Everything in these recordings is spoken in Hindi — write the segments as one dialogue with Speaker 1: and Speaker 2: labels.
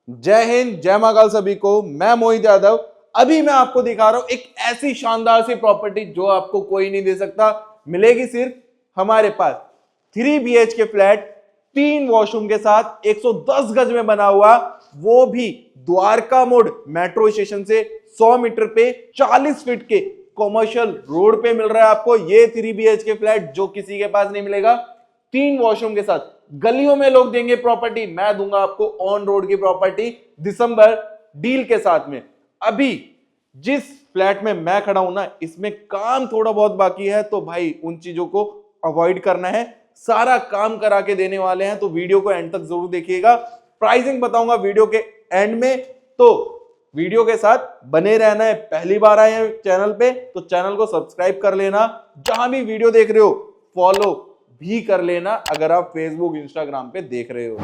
Speaker 1: जय हिंद, जय महाकाल सभी को। मैं मोहित यादव। अभी मैं आपको दिखा रहा हूं एक ऐसी शानदार सी प्रॉपर्टी जो आपको कोई नहीं दे सकता। मिलेगी सिर्फ हमारे पास। 3 BHK फ्लैट, 3 वॉशरूम के साथ 110 गज में बना हुआ, वो भी द्वारका मोड़ मेट्रो स्टेशन से 100 मीटर पे 40 फीट के कॉमर्शियल रोड पे मिल रहा है आपको ये 3 BHK फ्लैट, जो किसी के पास नहीं मिलेगा। 3 वॉशरूम के साथ गलियों में लोग देंगे प्रॉपर्टी, मैं दूंगा आपको ऑन रोड की प्रॉपर्टी दिसंबर डील के साथ में। अभी जिस फ्लैट में मैं खड़ा हूं ना, इसमें काम थोड़ा बहुत बाकी है, तो भाई उन चीजों को अवॉइड करना है। सारा काम करा के देने वाले हैं, तो वीडियो को एंड तक जरूर देखिएगा। प्राइसिंग बताऊंगा वीडियो के एंड में, तो वीडियो के साथ बने रहना है। पहली बार आए हैं चैनल पे तो चैनल को सब्सक्राइब कर लेना। जहां भी वीडियो देख रहे हो फॉलो भी कर लेना, अगर आप फेसबुक इंस्टाग्राम पे देख रहे हो।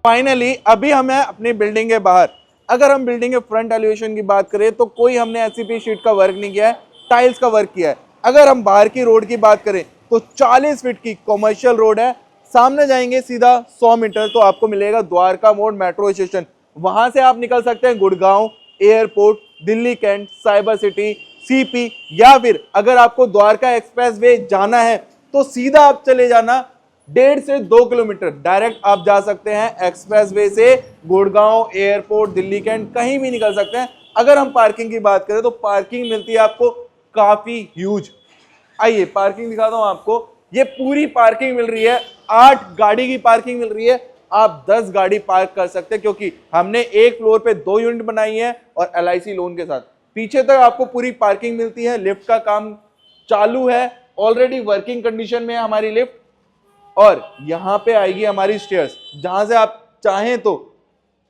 Speaker 1: फाइनली अभी हमें अपनी बिल्डिंग के बाहर, अगर हम बिल्डिंग के फ्रंट एलिवेशन की बात करें तो कोई हमने एससीपी शीट का वर्क नहीं किया है, टाइल्स का वर्क किया है। अगर हम बाहर की रोड की बात करें तो 40 फीट की कॉमर्शियल रोड है। सामने जाएंगे सीधा 100 मीटर तो आपको मिलेगा द्वारका मोड़ मेट्रो स्टेशन। वहां से आप निकल सकते हैं Gurgaon airport, Delhi Cantt, Cyber City, CP, या फिर अगर आपको द्वारका एक्सप्रेस वे जाना है तो सीधा आप चले जाना 1.5 से 2 किलोमीटर डायरेक्ट आप जा सकते हैं एक्सप्रेस वे से। गुड़गांव एयरपोर्ट, दिल्ली कैंट कहीं भी निकल सकते हैं। अगर हम पार्किंग की बात करें तो पार्किंग मिलती है आपको काफी ह्यूज। आइए पार्किंग दिखाता हूं आपको। ये पूरी पार्किंग मिल रही है, 8 गाड़ी की पार्किंग मिल रही है। आप 10 गाड़ी पार्क कर सकते हैं, क्योंकि हमने एक फ्लोर पे 2 यूनिट बनाई है और LIC लोन के साथ। पीछे तक आपको पूरी पार्किंग मिलती है। लिफ्ट का काम चालू है, ऑलरेडी वर्किंग कंडीशन में है हमारी लिफ्ट। और यहां पे आएगी हमारी स्टेयर्स, जहां से आप चाहें तो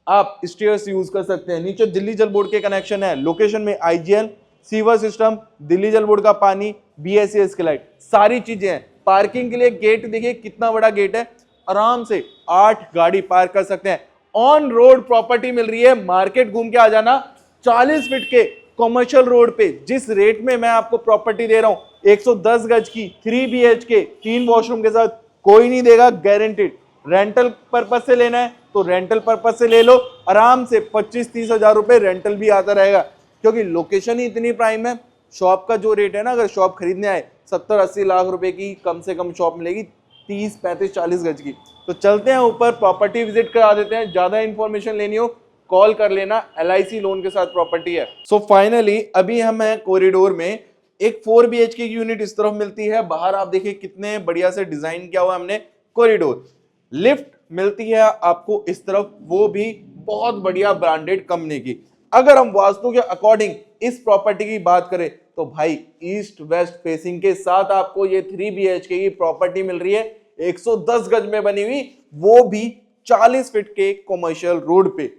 Speaker 1: आप स्टेयर्स यूज कर सकते हैं। नीचे दिल्ली जल बोर्ड के कनेक्शन है, लोकेशन में IGL, सीवर सिस्टम, दिल्ली जल बोर्ड का पानी, BSES की लाइट, सारी चीजें हैं। पार्किंग के लिए गेट देखिए कितना बड़ा गेट है, आराम से 8 गाड़ी पार्क कर सकते हैं। ऑन रोड प्रॉपर्टी मिल रही है, मार्केट घूम के आ जाना। 40 फीट के कॉमर्शियल रोड पे जिस रेट में मैं आपको प्रॉपर्टी दे रहा हूं, 110 गज की 3 BHK 3 वॉशरूम के साथ कोई नहीं देगा, गारंटीड। रेंटल पर्पज से लेना है तो रेंटल पर्पज से ले लो, आराम से 25-30 हजार रुपए रेंटल भी आता रहेगा, क्योंकि लोकेशन ही इतनी प्राइम है। शॉप का जो रेट है ना, अगर शॉप खरीदने आए 70-80 लाख रुपए की कम से कम शॉप मिलेगी, 30-35-40 गज की। तो चलते हैं ऊपर, प्रॉपर्टी विजिट करा देते हैं। ज्यादा इंफॉर्मेशन लेनी हो कॉल कर लेना, LIC लोन के साथ प्रॉपर्टी है। सो फाइनली अभी हम हैं कॉरिडोर में। एक 4 BHK की यूनिट इस तरफ मिलती है। बाहर आप देखिए कितने बढ़िया से डिजाइन किया हुआ हमने कॉरिडोर। लिफ्ट मिलती है आपको इस तरफ, वो भी बहुत बढ़िया ब्रांडेड कंपनी की। अगर हम वास्तु के अकॉर्डिंग इस प्रॉपर्टी की बात करें तो भाई ईस्ट वेस्ट फेसिंग के साथ आपको ये 3 BHK की प्रॉपर्टी मिल रही है, 110 गज में बनी हुई, वो भी 40 फीट के कॉमर्शियल रोड पे।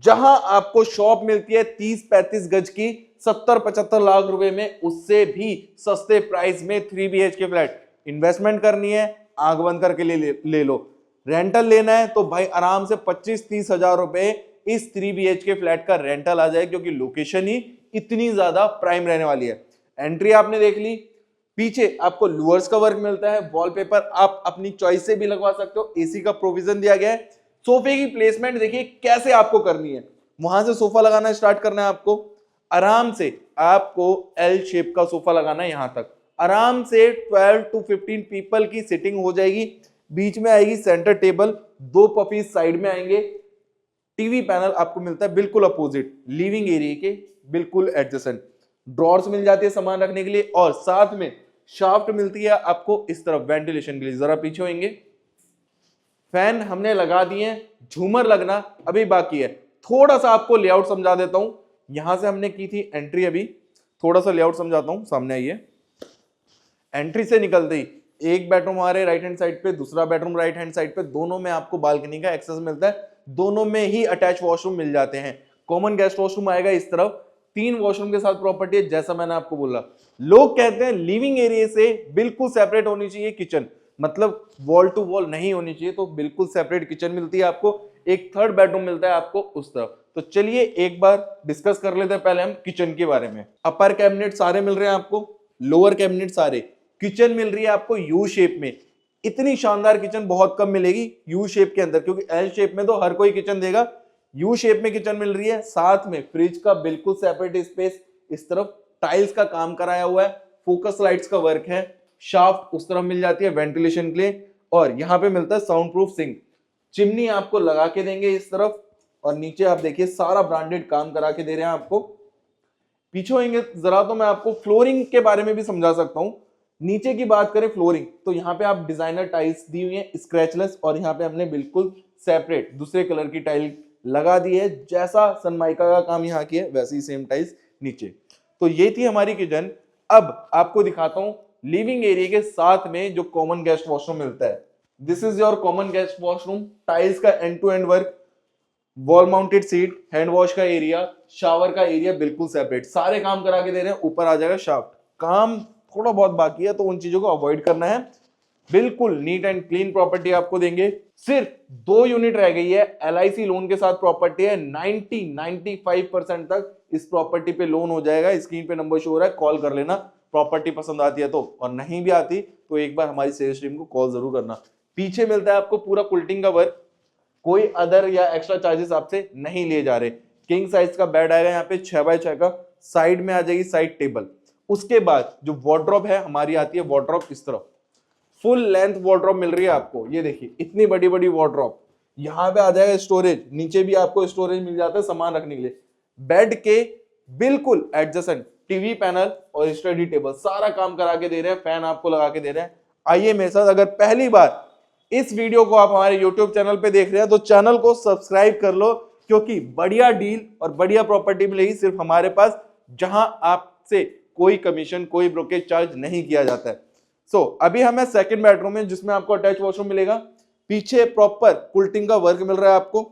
Speaker 1: जहां आपको शॉप मिलती है 30-35 गज की 70-75 लाख रुपए में, उससे भी सस्ते प्राइस में 3 BHK फ्लैट। इन्वेस्टमेंट करनी है, आंख बंद करके ले लो। रेंटल लेना है तो भाई आराम से 25-30 हजार रुपए इस 3 BHK फ्लैट का रेंटल आ जाए, क्योंकि लोकेशन ही इतनी ज्यादा प्राइम रहने वाली है। एंट्री आपने देख ली, पीछे आपको लूअर्स का वर्क मिलता है, वॉलपेपर आप अपनी चॉइस से भी लगवा सकते हो, AC का प्रोविजन दिया गया है। सोफे की प्लेसमेंट देखिए कैसे आपको करनी है। वहां से सोफा लगाना स्टार्ट करना है आपको, आराम से आपको L शेप का सोफा लगाना है। यहां तक आराम से 12 to 15 पीपल की सिटिंग हो जाएगी। बीच में आएगी सेंटर टेबल, 2 पपीज साइड में आएंगे, टीवी पैनल आपको मिलता है बिल्कुल अपोजिट लिविंग एरिया के बिल्कुल एडजेसेंट। ड्रॉर्स मिल जाती है सामान रखने के लिए और साथ में शाफ्ट मिलती है आपको इस तरफ वेंटिलेशन के लिए। जरा पीछे होंगे, फैन हमने लगा दिए, झूमर लगना अभी बाकी है। थोड़ा सा आपको लेआउट समझा देता हूं। यहां से हमने की थी एंट्री, अभी थोड़ा सा लेआउट समझाता हूं। सामने आइए, एंट्री से निकलते ही एक बेडरूम हमारे राइट हैंड साइड पे, दूसरा बेडरूम राइट हैंड साइड पे, दोनों में आपको बालकनी का एक्सेस मिलता है। दोनों में ही अटैच वॉशरूम मिल जाते हैं। कॉमन गेस्ट वॉशरूम आएगा इस तरफ, 3 वॉशरूम के साथ प्रॉपर्टी है। जैसा मैंने आपको बोला, लोग कहते हैं लिविंग एरिया से बिल्कुल सेपरेट होनी चाहिए किचन, मतलब वॉल टू वॉल नहीं होनी चाहिए, तो बिल्कुल सेपरेट किचन मिलती है आपको। एक थर्ड बेडरूम मिलता है आपको उस तरफ। तो चलिए एक बार डिस्कस कर लेते हैं पहले हम किचन के बारे में। अपर कैबिनेट सारे मिल रहे हैं आपको, लोअर कैबिनेट सारे। किचन मिल रही है आपको यू शेप में। इतनी शानदार किचन बहुत कम मिलेगी यू शेप के अंदर, क्योंकि एल शेप में तो हर कोई किचन देगा। यू शेप में किचन मिल रही है, साथ में फ्रिज का बिल्कुल सेपरेट स्पेस। इस तरफ टाइल्स का काम कराया हुआ है, फोकस लाइट्स का वर्क है। शाफ्ट उस तरफ मिल जाती है वेंटिलेशन के लिए, और यहाँ पे मिलता है साउंड प्रूफ सिंक। चिमनी आपको लगा के देंगे इस तरफ, और नीचे आप देखिए सारा ब्रांडेड काम करा के दे रहे हैं आपको। पीछे होंगे जरा तो मैं आपको फ्लोरिंग के बारे में भी समझा सकता हूं। नीचे की बात करें फ्लोरिंग, तो यहाँ पे आप डिजाइनर टाइल्स दी हुई है स्क्रैचलेस, और यहाँ पे हमने बिल्कुल सेपरेट दूसरे कलर की टाइल लगा दी है। जैसा सनमाइका का काम यहाँ किया वैसे ही सेम टाइल्स नीचे। तो ये थी हमारी किचन। अब आपको दिखाता हूँ लिविंग एरिया के साथ में जो कॉमन गेस्ट वॉशरूम मिलता है। This is your common guest washroom. Tiles का end to end work, wall mounted seat, hand wash का एरिया, शावर का एरिया बिल्कुल सेपरेट, सारे काम करा के दे रहे हैं। ऊपर आ जाएगा शाफ्ट, काम थोड़ा बहुत बाकी है तो उन चीजों को अवॉइड करना है। बिल्कुल नीट एंड क्लीन प्रॉपर्टी आपको देंगे। सिर्फ 2 यूनिट रह गई है, LIC लोन के साथ प्रॉपर्टी है। 95% तक इस प्रॉपर्टी पे लोन हो जाएगा। स्क्रीन पे नंबर शो हो रहा है, कॉल कर लेना। प्रॉपर्टी पसंद आती है तो, और नहीं भी आती तो एक बार हमारी सेल्स टीम को कॉल जरूर करना। पीछे मिलता है आपको पूरा कुल्टिंग का वर्क, कोई अदर या एक्स्ट्रा चार्जेस आपसे नहीं लिए जा रहे। किंग साइज का बेड आएगा यहाँ पे 6x6 का, साइड में आ जाएगी साइड टेबल। उसके बाद जो वार्डरोब है हमारी आती है वार्डरोब इस तरफ, फुल लेंथ वार्डरोब मिल रही है आपको। ये देखिए इतनी बड़ी बड़ी वार्डरोब। यहाँ पे आ जाएगा स्टोरेज, नीचे भी आपको स्टोरेज मिल जाता है सामान रखने के लिए। बेड के बिल्कुल एडजेसेंट टीवी पैनल और स्टडी टेबल, सारा काम करा के दे रहे हैं। फैन आपको लगा के दे रहे हैं। आइए मेरे साथ, अगर पहली बार इस वीडियो को आप हमारे YouTube चैनल पे देख रहे हैं तो चैनल को सब्सक्राइब कर लो, क्योंकि बढ़िया डील और बढ़िया प्रॉपर्टी मिलेगी सिर्फ हमारे पास, जहां आपसे कोई कमीशन, कोई ब्रोकेज चार्ज नहीं किया जाता है। अभी हमें सेकंड बेडरूम में, जिसमें आपको अटैच वॉशरूम मिलेगा। पीछे प्रॉपर कुल्टिंग का वर्क मिल रहा है आपको।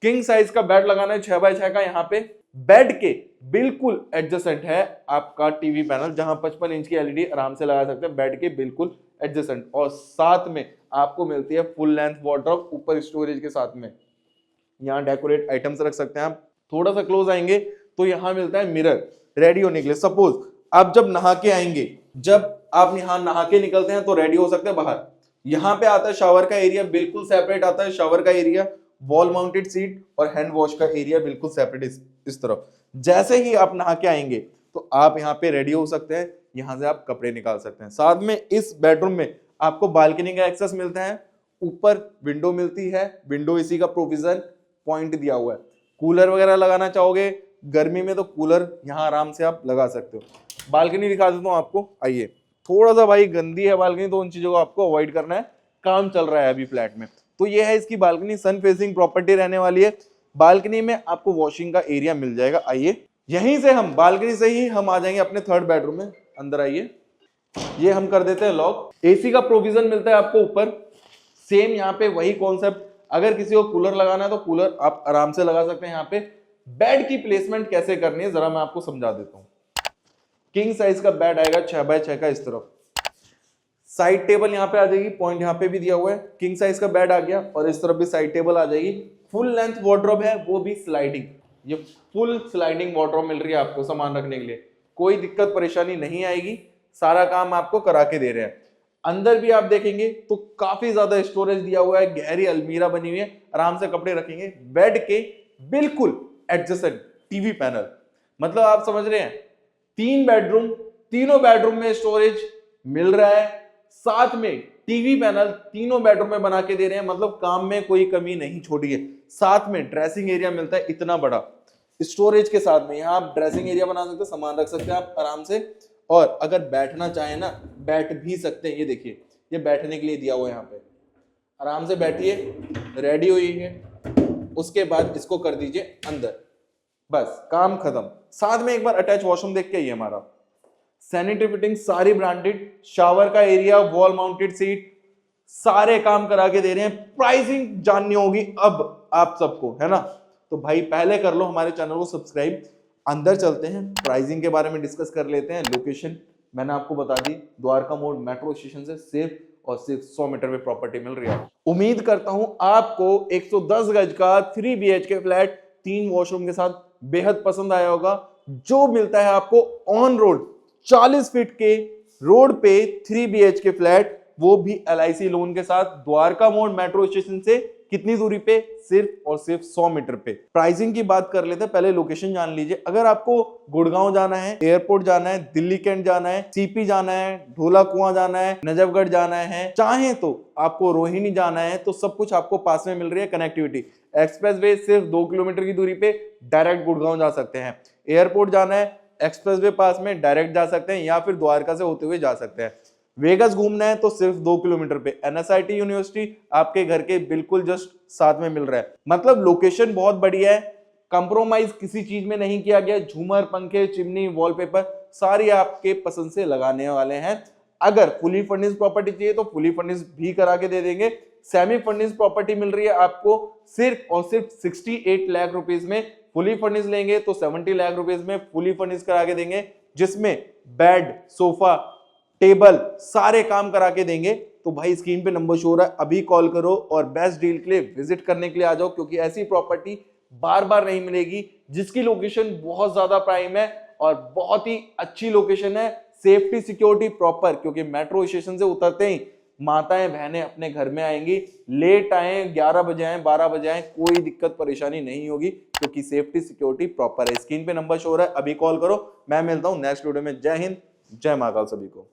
Speaker 1: किंग साइज का बेड लगाना है 6x6 का। यहाँ पे बेड के बिल्कुल एडजेसेंट है आपका टीवी पैनल, जहां 55 इंच की LED आराम से लगा सकते हैं। बेड के बिल्कुल एडजेसेंट, और साथ में आपको मिलती है फुल लेंथ वार्डरोब ऊपर स्टोरेज के साथ में। यहाँ डेकोरेट आइटम्स रख सकते हैं आप। थोड़ा सा क्लोज आएंगे तो यहाँ मिलता है मिरर रेडी होने के लिए। सपोज आप जब नहा के आएंगे, जब आप यहाँ नहा के निकलते हैं तो रेडी हो सकते हैं बाहर। यहाँ पे आता है शावर का एरिया, बिल्कुल सेपरेट आता है शावर का एरिया। वॉल माउंटेड सीट और हैंड वॉश का एरिया बिल्कुल सेपरेट इस तरफ। जैसे ही आप नहा के आएंगे तो आप यहाँ पे रेडी हो सकते हैं, यहाँ से आप कपड़े निकाल सकते हैं। साथ में इस बेडरूम में आपको बालकनी का एक्सेस मिलता है। ऊपर विंडो मिलती है, विंडो एसी का प्रोविजन पॉइंट दिया हुआ है। कूलर वगैरह लगाना चाहोगे गर्मी में तो कूलर यहाँ आराम से आप लगा सकते हो। बालकनी दिखा देता हूँ आपको, आइए। थोड़ा सा भाई गंदी है बालकनी, तो उन चीजों को आपको अवॉइड करना है, काम चल रहा है अभी फ्लैट में। तो ये है इसकी बालकनी, सन फेसिंग प्रॉपर्टी रहने वाली है। बालकनी में आपको वॉशिंग का एरिया मिल जाएगा। आइए यहीं से हम बालकनी से ही हम आ जाएंगे अपने थर्ड बेडरूम में। अंदर आइए, ये हम कर देते हैं लॉक। एसी का प्रोविजन मिलता है आपको ऊपर। सेम यहाँ पे वही कॉन्सेप्ट, अगर किसी को कूलर लगाना है तो कूलर आप आराम से लगा सकते हैं यहाँ पे। बेड की प्लेसमेंट कैसे करनी है जरा मैं आपको समझा देता हूँ। किंग साइज का बेड आएगा 6x6 का इस तरफ। साइड टेबल यहाँ पे आ जाएगी, पॉइंट यहाँ पे भी दिया हुआ है। किंग साइज का बेड आ गया, और इस तरफ भी साइड टेबल आ जाएगी। फुल लेंथ वार्डरोब है, वो भी स्लाइडिंग। ये फुल स्लाइडिंग वार्डरोब मिल रही है आपको सामान रखने के लिए। कोई दिक्कत परेशानी नहीं आएगी, सारा काम आपको करा के दे रहे हैं। अंदर भी आप देखेंगे तो काफी ज्यादा स्टोरेज दिया हुआ है, गहरी अलमीरा बनी हुई है, आराम से कपड़े रखेंगे। बेड के बिल्कुल एडजेसेंट टीवी पैनल, मतलब आप समझ रहे हैं 3 बेडरूम, तीनों बेडरूम में स्टोरेज मिल रहा है। साथ में टीवी पैनल तीनों बेडरूम में बना के दे रहे हैं, मतलब काम में कोई कमी नहीं छोड़ी है। साथ में ड्रेसिंग एरिया मिलता है इतना बड़ा स्टोरेज के साथ में, यहाँ आप ड्रेसिंग एरिया बना सकते हैं, सामान रख सकते हैं आप आराम से। और अगर बैठना चाहे ना बैठ भी सकते हैं। ये देखिए ये बैठने के लिए दिया हुआ है, यहाँ पे आराम से बैठिए, रेडी होइए, उसके बाद इसको कर दीजिए अंदर, बस काम खत्म। साथ में एक बार अटैच वॉशरूम देख के, ये हमारा सैनिटरी फिटिंग सारी ब्रांडेड, शावर का एरिया, वॉल माउंटेड सीट, सारे काम करा के दे रहे हैं। प्राइसिंग जाननी होगी अब आप सबको, है ना, तो भाई पहले कर लो हमारे चैनल को सब्सक्राइब। अंदर चलते हैं, प्राइसिंग के बारे में डिस्कस कर लेते हैं। लोकेशन मैंने आपको बता दी, द्वारका मोड़ मेट्रो स्टेशन से सिर्फ और सिर्फ 100 मीटर में प्रॉपर्टी मिल रही है। उम्मीद करता हूं आपको 110 गज का 3 BHK फ्लैट 3 वॉशरूम के साथ बेहद पसंद आया होगा, जो मिलता है आपको ऑन रोड 40 फीट के रोड पे 3 BHK फ्लैट, वो भी LIC लोन के साथ, द्वारका मोड़ मेट्रो स्टेशन से कितनी दूरी पे, सिर्फ और सिर्फ 100 मीटर पे। प्राइसिंग की बात कर लेते हैं, पहले लोकेशन जान लीजिए। अगर आपको गुड़गांव जाना है, एयरपोर्ट जाना है, दिल्ली कैंट जाना है, CP जाना है, ढोला कुआं जाना है, नजफगढ़ जाना है, चाहे तो आपको रोहिणी जाना है, तो सब कुछ आपको पास में मिल रही है। कनेक्टिविटी एक्सप्रेस वे सिर्फ 2 किलोमीटर की दूरी पे डायरेक्ट गुड़गांव जा सकते हैं। एयरपोर्ट जाना है, एक्सप्रेस वे पास में डायरेक्ट जा सकते हैं, या फिर द्वारका से होते हुए जा सकते हैं। वेगस घूमना है तो सिर्फ 2 किलोमीटर पे NSIT यूनिवर्सिटी आपके घर के बिल्कुल जस्ट साथ में मिल रहा है। मतलब लोकेशन बहुत बढ़िया है, कंप्रोमाइज किसी चीज में नहीं किया गया। झूमर, पंखे, चिमनी, वॉलपेपर सारी आपके पसंद से लगाने वाले हैं। अगर फुली फर्निश्ड प्रॉपर्टी चाहिए तो फुली फर्निश्ड भी करा के दे देंगे। सेमी फर्निश्ड प्रॉपर्टी मिल रही है आपको सिर्फ और सिर्फ 68 लाख रुपीज में। फुली फर्निश्ड लेंगे तो 70 लाख रुपीज में फुली फर्निश्ड करा के देंगे, जिसमें बेड, सोफा, टेबल सारे काम करा के देंगे। तो भाई स्क्रीन पे नंबर शो हो रहा है, अभी कॉल करो और बेस्ट डील के लिए विजिट करने के लिए आ जाओ, क्योंकि ऐसी प्रॉपर्टी बार बार नहीं मिलेगी, जिसकी लोकेशन बहुत ज्यादा प्राइम है और बहुत ही अच्छी लोकेशन है। सेफ्टी सिक्योरिटी प्रॉपर, क्योंकि मेट्रो स्टेशन से उतरते ही माताएं बहनें अपने घर में आएंगी। लेट आए, 11 बजे आए, 12 बजे आए, कोई दिक्कत परेशानी नहीं होगी, क्योंकि सेफ्टी सिक्योरिटी प्रॉपर है। स्क्रीन पे नंबर शो हो रहा है, अभी कॉल करो। मैं मिलता हूं नेक्स्ट वीडियो में। जय हिंद, जय महाकाल सभी को।